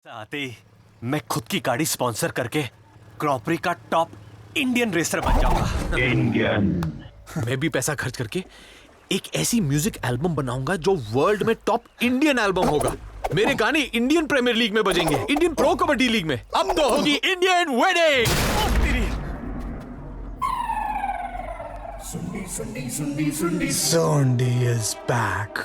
आते ही मैं खुद की गाड़ी स्पॉन्सर करके क्रॉपरी का टॉप इंडियन रेसर बन जाऊंगा। इंडियन। मैं भी पैसा खर्च करके एक ऐसी म्यूजिक एल्बम बनाऊंगा जो वर्ल्ड में टॉप इंडियन एल्बम होगा। मेरे गाने इंडियन प्रीमियर लीग में बजेंगे, इंडियन प्रो कबड्डी लीग में। अब तो होगी Indian wedding. Sondi is back.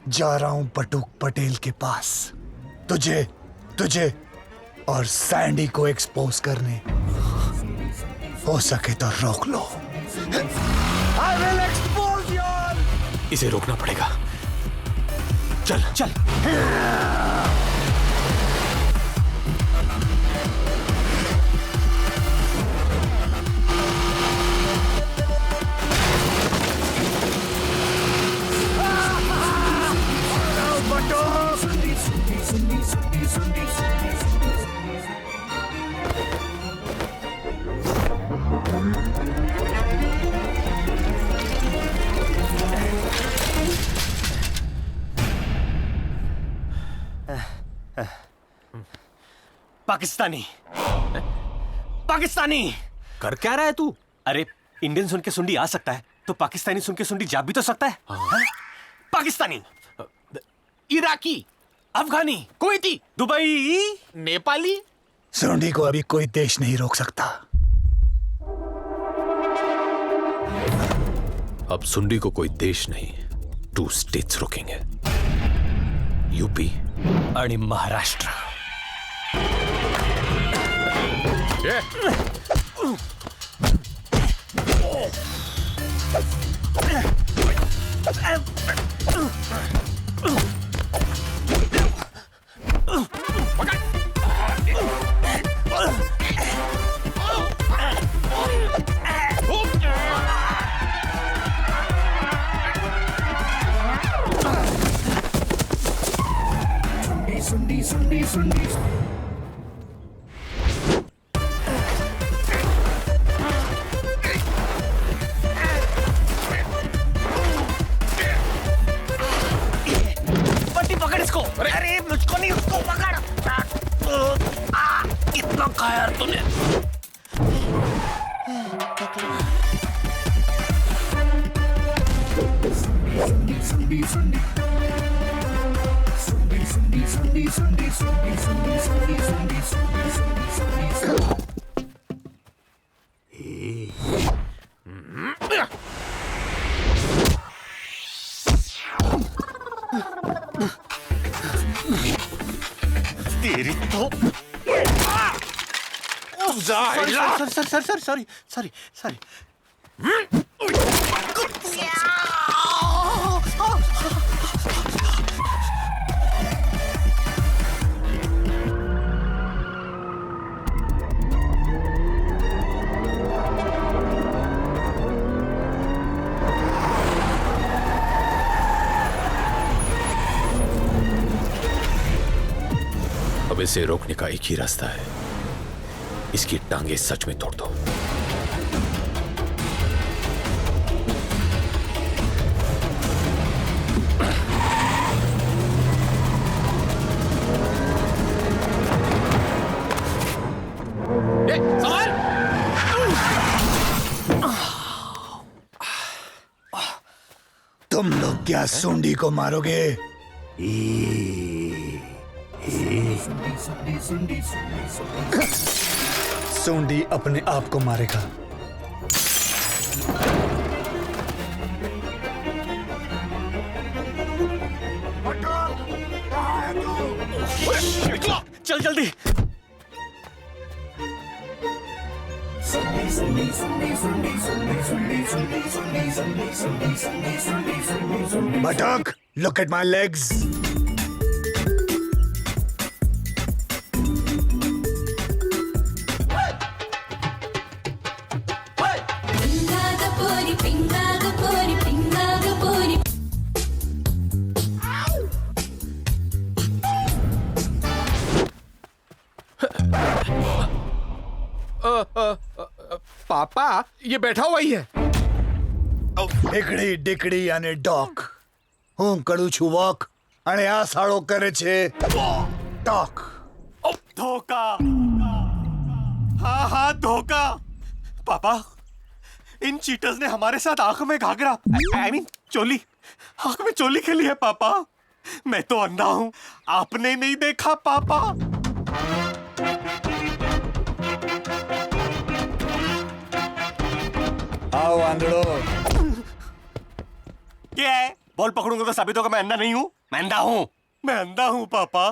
जा रहा हूं बटुक पटेल के पास, तुझे और सैंडी को एक्सपोज करने। हो सके तो रोक लो। I will expose you! इसे रोकना पड़ेगा। चल चल। पाकिस्तानी कर क्या रहा है तू? अरे इंडियन सुन के सुंडी आ सकता है तो पाकिस्तानी सुन के सुंडी जा भी तो सकता है। हाँ? पाकिस्तानी, इराकी, अफगानी, कुवैती, दुबई, नेपाली। सोंडी को अभी कोई देश नहीं रोक सकता। अब सुंडी को कोई देश नहीं, 2 स्टेट्स रोकेंगे, यूपी आणि महाराष्ट्र। पट्टी पकड़ इसको। अरे मुझको नहीं, उसको पकड़। कितना खाया यार तूने। तेरी तो सॉरी। अब इसे रोकने का एक ही रास्ता है, इसकी टांगे सच में तोड़ दो। तुम लोग क्या सोंडी को मारोगे? सोंडी अपने आप को मारेगा। चल जल्दी। बटक, look at my legs. पापा, ये बैठा हुआ ही है। हिकड़ी डिकड़ी અને ડોક હું કરું છું વોક અને આ સાળો કરે છે टॉक। धोखा। हाँ हाँ धोखा। पापा, इन चीटर्स ने हमारे साथ आंख में घाघरा आई मीन चोली, आंख में चोली खेली है पापा। मैं तो अंधा हूँ, आपने नहीं देखा पापा। आओ आंधड़ो। क्या है? बॉल पकड़ूंगा तो साबित होगा मैं अंधा नहीं हूँ। मैं अंधा हूँ, मैं अंधा हूँ पापा।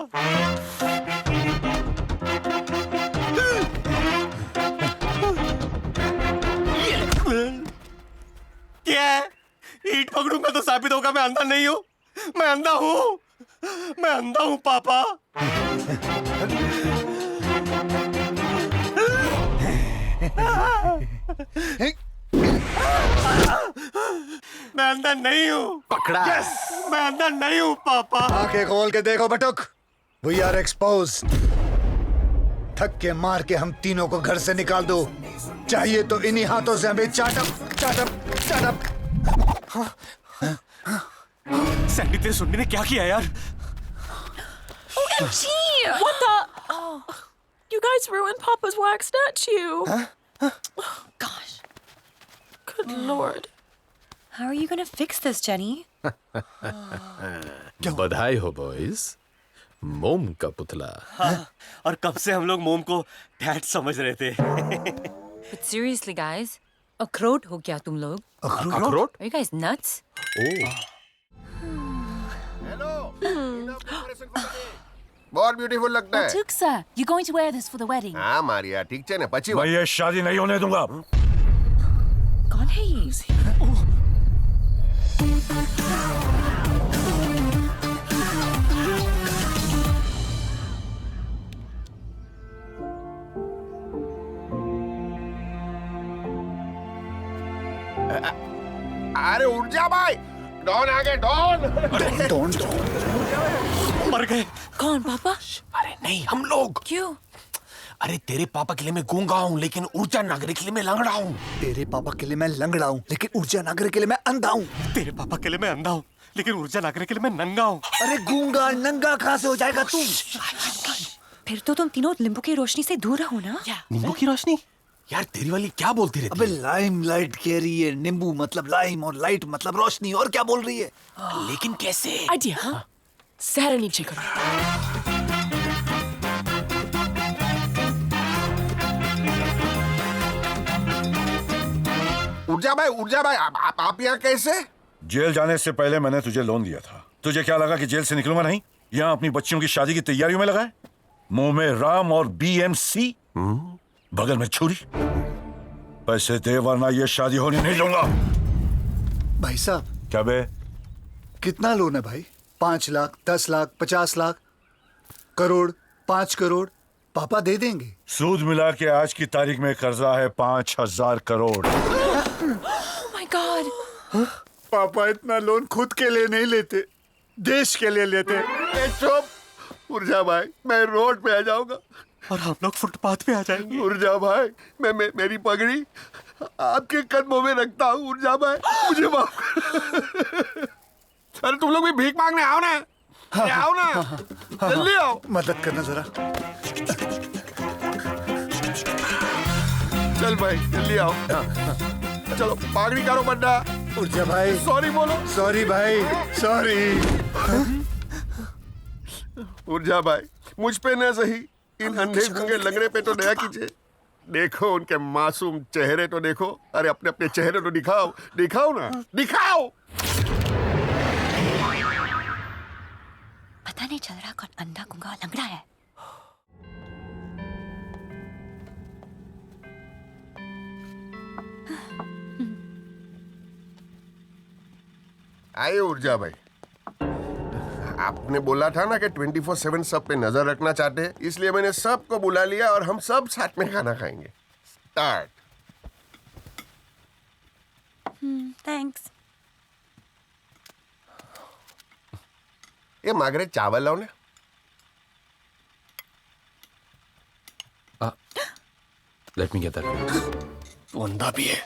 क्या है? ईंट पकड़ूंगा तो साबित होगा मैं अंधा नहीं हूँ। मैं अंधा हूँ, मैं अंधा हूँ पापा। मैं अंधा नहीं हूँ। पकड़ा। यस, मैं अंधा नहीं हूँ पापा। आंखें खोल के देखो बटुक। We are expose. थक के मार के हम तीनों को घर से निकाल दो। चाहिए तो इन्हीं हाथों से हमें चाटप चाटप चाटप। सैंडी, तेरे सुनने ने क्या किया यार? OMG! What the? Oh, you guys ruined Papa's wax statue. Oh, gosh. Good lord. How are you gonna fix this, Jenny? बधाई हो बॉयज, मोम का पुतला। हाँ, और कब से हम लोग मोम को डैड समझ रहे थे। But seriously, guys, अखरोट हो क्या तुम लोग? अखरोट? Are you guys nuts? बहुत ब्यूटीफुल लगता है। Tuk, sir, you're going to wear this for the wedding. हाँ मारिया, ठीक है ना, पची मैं ये शादी नहीं होने दूंगा। कौन है ये? अरे उठ जा भाई, डॉन आ गए, डॉन। मर गए। कौन पापा? अरे नहीं, हम लोग। क्यों? अरे तेरे पापा के लिए मैं गूंगा हूँ, लेकिन ऊर्जा नागरिक के लिए मैं लंगड़ा हूँ। तेरे पापा के लिए मैं लंगड़ा हूँ, लेकिन ऊर्जा नागर के लिए मैं अंधा हूँ। तेरे पापा के लिए मैं अंधा हूँ, लेकिन ऊर्जा नागर के लिए मैं नंगा हूँ। अरे गूंगा नंगा कहाँ से हो जाएगा तू? फिर तो तुम तीनों लिंबू की रोशनी से दूर रहो ना। नींबू की रोशनी? यार तेरी वाली क्या बोलती रहती अबे है? लाइम लाइट कह रही है, नींबू मतलब लाइम और लाइट मतलब रोशनी, और क्या बोल रही है? लेकिन कैसे? Idea, huh? Sarah नीचे करो। उठ जा भाई, आप यहाँ कैसे? जेल जाने से पहले मैंने तुझे लोन दिया था। तुझे क्या लगा कि जेल से निकलूंगा नहीं? यहाँ अपनी बच्चियों की शादी की तैयारियों में लगा है। मुंह में राम और BMC, बगल में छुरी। पैसे दे वरना ये शादी होने नहीं दूंगा। भाई साहब, क्या बे? कितना लोन है भाई? 5 लाख, 10 लाख, 50 लाख, करोड़, 5 करोड़? पापा दे देंगे। सूद मिला के आज की तारीख में कर्जा है 5,000 करोड़। Oh my god. पापा इतना लोन खुद के लिए नहीं लेते, देश के लिए लेते। ए, चुप। उठ जा भाई, मैं रोड पे आ जाऊंगा। और हम लोग फुटपाथ पे आ जाएंगे। उठ जा भाई, मैं मेरी पगड़ी आपके कदमों में रखता हूँ। उठ जा भाई, मुझे माफ कर। अरे तुम लोग भी भीख मांगने आओ ना, आओ ना, जल्दी आओ। मदद करना जरा। चल भाई जल्दी आओ। चलो पागड़ी करो बड्डा। उठ जा भाई। सॉरी बोलो। सॉरी भाई, सॉरी। उठ जा भाई, मुझ पे न सही, इन अंधे गंगे लंगड़े पे तो दया कीजिए। देखो उनके मासूम चेहरे तो देखो। अरे अपने अपने चेहरे तो दिखाओ, दिखाओ ना, दिखाओ। पता नहीं चल रहा कौन अंधा गुंगा लंगड़ा है। आइए उठ जा भाई। आपने बोला था ना कि 24/7 सब पे नजर रखना चाहते हैं, इसलिए मैंने सबको बुला लिया और हम सब साथ में खाना खाएंगे। स्टार्ट। थैंक्स। ये मागरे चावल लाओ ना। Let me get that. तू अंधा भी है।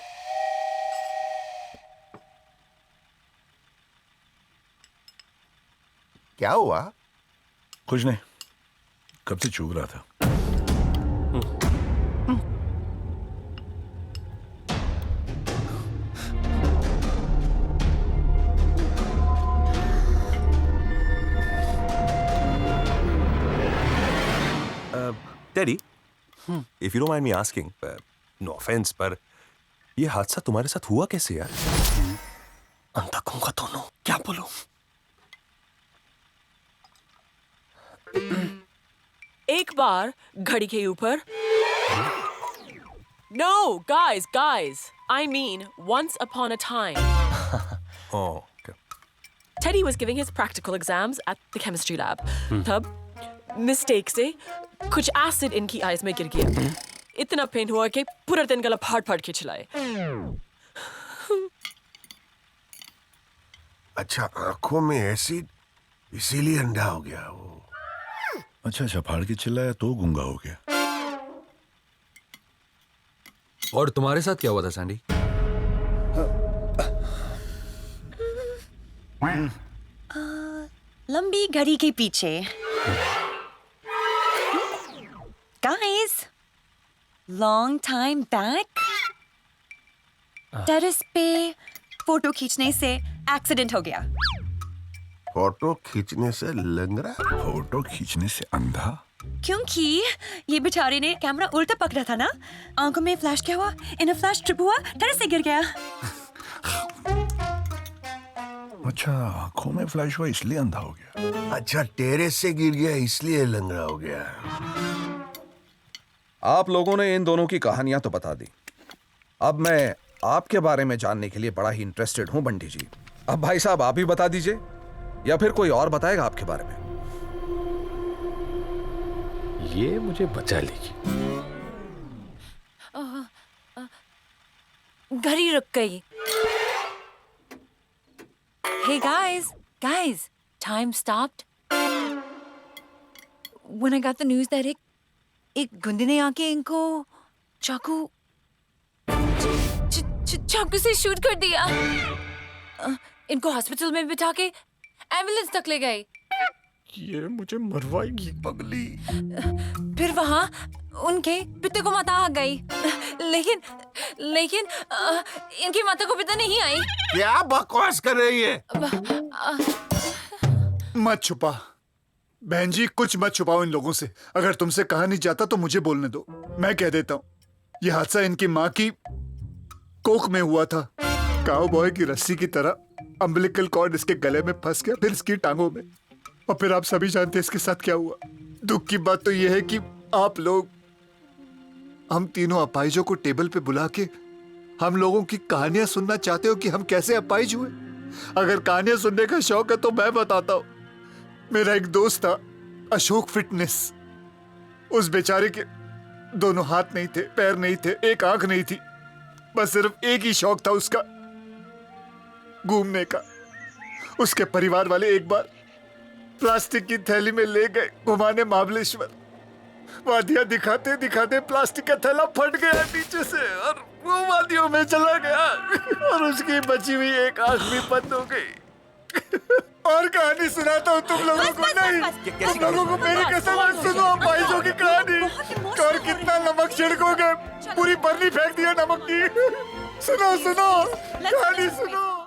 क्या हुआ? कुछ नहीं, कब से चुभ रहा था। Daddy, if you don't mind me asking, no offence, पर ये हादसा तुम्हारे साथ हुआ कैसे यार? अंधकों का दोनों, क्या बोलूं? एक बार घड़ी के ऊपर. No, guys. I mean, once upon a time. Oh, okay. Teddy was giving his practical exams at the chemistry lab. तब मिस्टेक से कुछ एसिड इनकी आईज में गिर गया. इतना पेन हुआ कि पूरा दिन गला फाड़ के चिल्लाए. अच्छा, आंखों में एसिड, इसीलिए अंधा हो गया वो. अच्छा, फाड़ के चिल्लाया तो गूंगा हो गया। और तुम्हारे साथ क्या हुआ था सैंडी? लंबी घड़ी के पीछे। Guys, long time back, terrace पे फोटो खींचने से एक्सीडेंट हो गया। फोटो खींचने से लंगड़ा? फोटो खींचने से अंधा? क्योंकि ये बेचारे ने कैमरा उल्टा पकड़ा था ना, आंखों में फ्लैश क्या हुआ, इन फ्लैश ट्रिप हुआ, टेरेस से गिर गया। अच्छा, आंखों में फ्लैश हुआ इसलिए अंधा हो गया। अच्छा, टेरेस से गिर गया इसलिए लंगड़ा हो गया। आप लोगों ने इन दोनों की कहानियां तो बता दी। अब मैं आपके बारे में जानने के लिए बड़ा ही इंटरेस्टेड हूं बंटी जी। अब भाई साहब आप ही बता दीजिए या फिर कोई और बताएगा आपके बारे में? ये मुझे बचा लेगी। घड़ी रुक गई। Hey guys, time stopped. When I got the news that एक गुंडे ने आके इनको चाकू से शूट कर दिया। इनको हॉस्पिटल में बिठा के एम्बुलेंस तक ले गए। ये मुझे मरवाएगी पगली। फिर वहाँ उनके पिता को माता आ गई, लेकिन इनकी माता को पिता नहीं आई। क्या बकवास कर रही है? मत छुपा बहन जी, कुछ मत छुपाओ इन लोगों से। अगर तुमसे कहा नहीं जाता तो मुझे बोलने दो, मैं कह देता हूँ। यह हादसा इनकी माँ की कोख में हुआ था। काउबॉय की रस्सी की तरह अम्बिलिकल कॉर्ड इसके गले में फंस गया, फिर इसकी टांगों में, और फिर आप सभी जानते हैं इसके साथ क्या हुआ। दुख की बात तो यह है कि आप लोग हम तीनों अपाहिजों को टेबल पे बुला के हम लोगों की कहानियां सुनना चाहते हो कि हम कैसे अपाहिज हुए। अगर कहानियां सुनने का शौक है तो मैं बताता हूं। मेरा एक दोस्त था अशोक फिटनेस। उस बेचारे के दोनों हाथ नहीं थे, पैर नहीं थे, एक आंख नहीं थी, बस सिर्फ एक ही शौक था उसका, घूमने का। उसके परिवार वाले एक बार प्लास्टिक की थैली में ले गए घुमाने महाबलेश्वर। वादियां दिखाते दिखाते प्लास्टिक का थैला फट गया नीचे से और वो वादियों में चला गया, और उसकी बची हुई एक आंख भी बंद हो गई। और कहानी सुनाता हूँ तुम लोगों को। नहीं, तुम लोगों को मेरी कसम, सुनो अपाहिजों की कहानी। और कितना नमक छिड़कोगे, पूरी बर्नी फेंक दिया नमक की। सुनो कहानी सुनो।